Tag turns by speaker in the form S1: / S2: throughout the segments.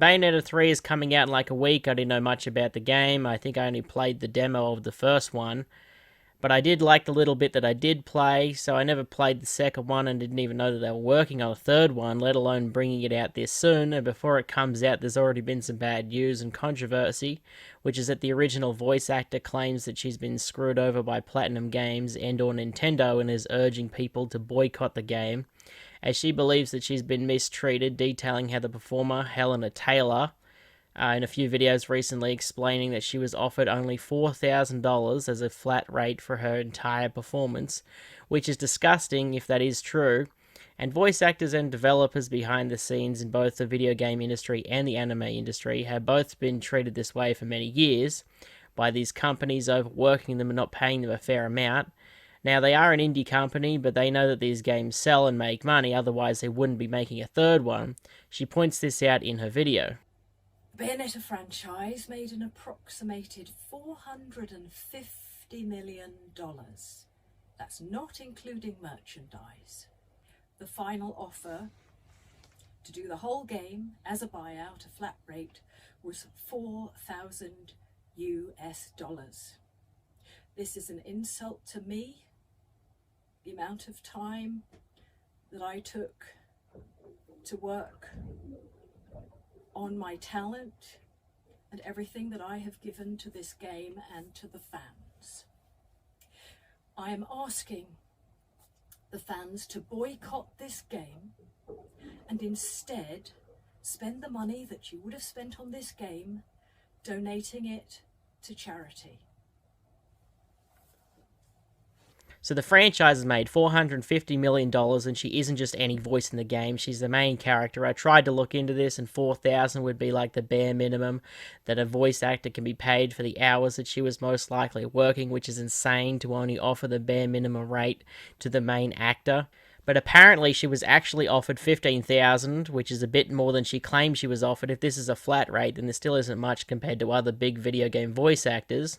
S1: Bayonetta 3 is coming out in like a week. I didn't know much about the game. I think I only played the demo of the first one. But I did like the little bit that I did play, so I never played the second one and didn't even know that they were working on a third one, let alone bringing it out this soon. And before it comes out, there's already been some bad news and controversy, which is that the original voice actor claims that she's been screwed over by Platinum Games and or Nintendo and is urging people to boycott the game, as she believes that she's been mistreated, detailing how the performer, Helena Taylor, in a few videos recently explaining that she was offered only $4,000 as a flat rate for her entire performance, which is disgusting if that is true. And voice actors and developers behind the scenes in both the video game industry and the anime industry have both been treated this way for many years by these companies overworking them and not paying them a fair amount. Now, they are an indie company, but they know that these games sell and make money, otherwise they wouldn't be making a third one. She points this out in her video.
S2: The Bayonetta franchise made an approximated $450 million. That's not including merchandise. The final offer to do the whole game as a buyout, a flat rate, was $4,000 US. This is an insult to me. The amount of time that I took to work on my talent and everything that I have given to this game and to the fans. I am asking the fans to boycott this game and instead spend the money that you would have spent on this game donating it to charity.
S1: So the franchise has made $450 million, and she isn't just any voice in the game. She's the main character. I tried to look into this, and $4,000 would be like the bare minimum that a voice actor can be paid for the hours that she was most likely working, which is insane to only offer the bare minimum rate to the main actor. But apparently she was actually offered $15,000, which is a bit more than she claimed she was offered. If this is a flat rate, then there still isn't much compared to other big video game voice actors.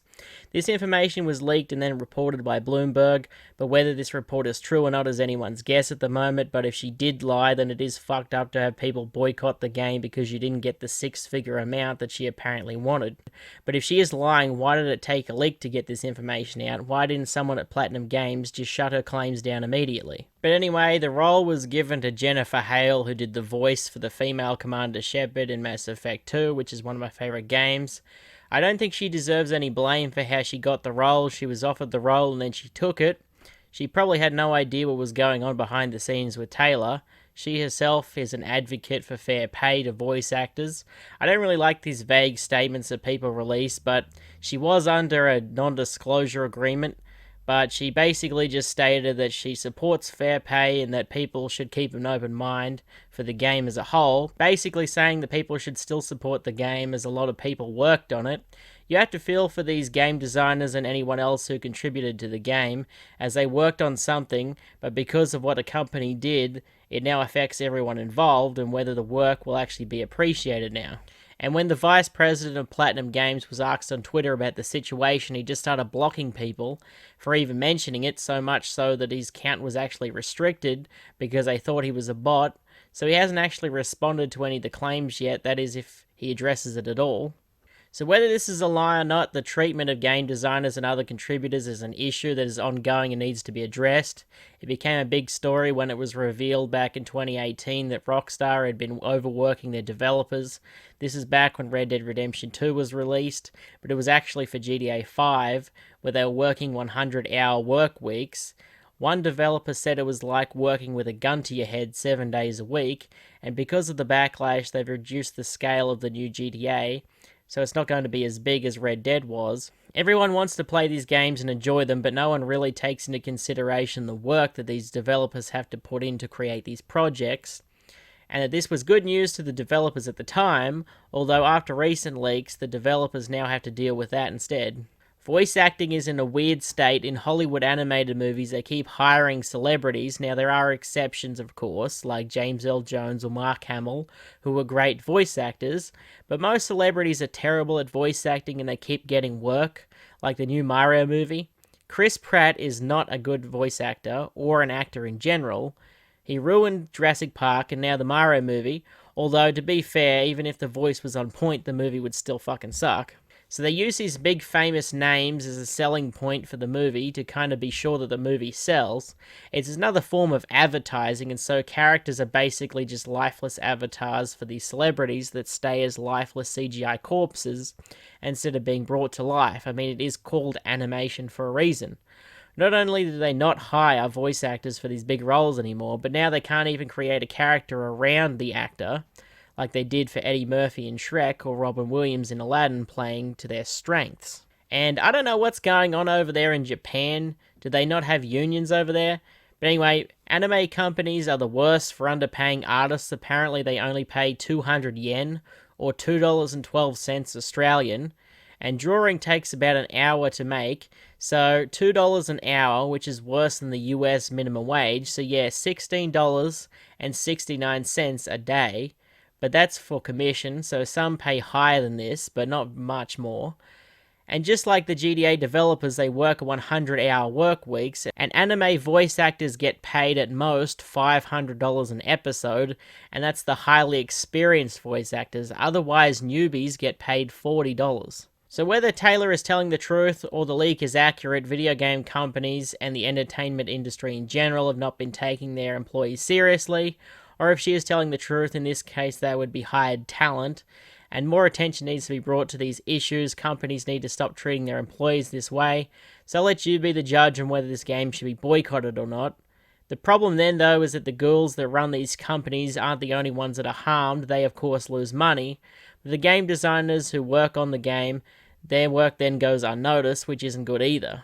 S1: This information was leaked and then reported by Bloomberg, but whether this report is true or not is anyone's guess at the moment. But if she did lie, then it is fucked up to have people boycott the game because you didn't get the six-figure amount that she apparently wanted. But if she is lying, why did it take a leak to get this information out? Why didn't someone at Platinum Games just shut her claims down immediately? But anyway, the role was given to Jennifer Hale, who did the voice for the female Commander Shepard in Mass Effect 2, which is one of my favourite games. I don't think she deserves any blame for how she got the role. She was offered the role and then she took it. She probably had no idea what was going on behind the scenes with Taylor. She herself is an advocate for fair pay to voice actors. I don't really like these vague statements that people release, but she was under a non-disclosure agreement. But she basically just stated that she supports fair pay and that people should keep an open mind for the game as a whole. Basically saying that people should still support the game as a lot of people worked on it. You have to feel for these game designers and anyone else who contributed to the game, as they worked on something, but because of what a company did, it now affects everyone involved and whether the work will actually be appreciated now. And when the vice president of Platinum Games was asked on Twitter about the situation, he just started blocking people for even mentioning it, so much so that his account was actually restricted because they thought he was a bot. So he hasn't actually responded to any of the claims yet, that is if he addresses it at all. So whether this is a lie or not, the treatment of game designers and other contributors is an issue that is ongoing and needs to be addressed. It became a big story when it was revealed back in 2018 that Rockstar had been overworking their developers. This is back when Red Dead Redemption 2 was released, but it was actually for GTA 5, where they were working 100-hour work weeks. One developer said it was like working with a gun to your head 7 days a week, and because of the backlash, they've reduced the scale of the new GTA, so it's not going to be as big as Red Dead was. Everyone wants to play these games and enjoy them, but no one really takes into consideration the work that these developers have to put in to create these projects. And that this was good news to the developers at the time, although after recent leaks, the developers now have to deal with that instead. Voice acting is in a weird state. In Hollywood animated movies, they keep hiring celebrities. Now, there are exceptions, of course, like James L. Jones or Mark Hamill, who are great voice actors, but most celebrities are terrible at voice acting and they keep getting work, like the new Mario movie. Chris Pratt is not a good voice actor, or an actor in general. He ruined Jurassic Park and now the Mario movie. Although, to be fair, even if the voice was on point, the movie would still fucking suck. So they use these big famous names as a selling point for the movie to kind of be sure that the movie sells. It's another form of advertising, and so characters are basically just lifeless avatars for these celebrities that stay as lifeless CGI corpses instead of being brought to life. I mean, it is called animation for a reason. Not only do they not hire voice actors for these big roles anymore, but now they can't even create a character around the actor like they did for Eddie Murphy in Shrek or Robin Williams in Aladdin, playing to their strengths. And I don't know what's going on over there in Japan. Do they not have unions over there? But anyway, anime companies are the worst for underpaying artists. Apparently they only pay 200 yen, or $2.12 Australian, and drawing takes about an hour to make, so $2 an hour, which is worse than the US minimum wage, so yeah, $16.69 a day. But that's for commission, so some pay higher than this, but not much more. And just like the GTA developers, they work 100-hour work weeks, and anime voice actors get paid at most $500 an episode, and that's the highly experienced voice actors. Otherwise, newbies get paid $40. So whether Taylor is telling the truth or the leak is accurate, video game companies and the entertainment industry in general have not been taking their employees seriously, or if she is telling the truth, in this case that would be hired talent, and more attention needs to be brought to these issues. Companies need to stop treating their employees this way. So I'll let you be the judge on whether this game should be boycotted or not. The problem then, though, is that the ghouls that run these companies aren't the only ones that are harmed. They, of course, lose money. But the game designers who work on the game, their work then goes unnoticed, which isn't good either.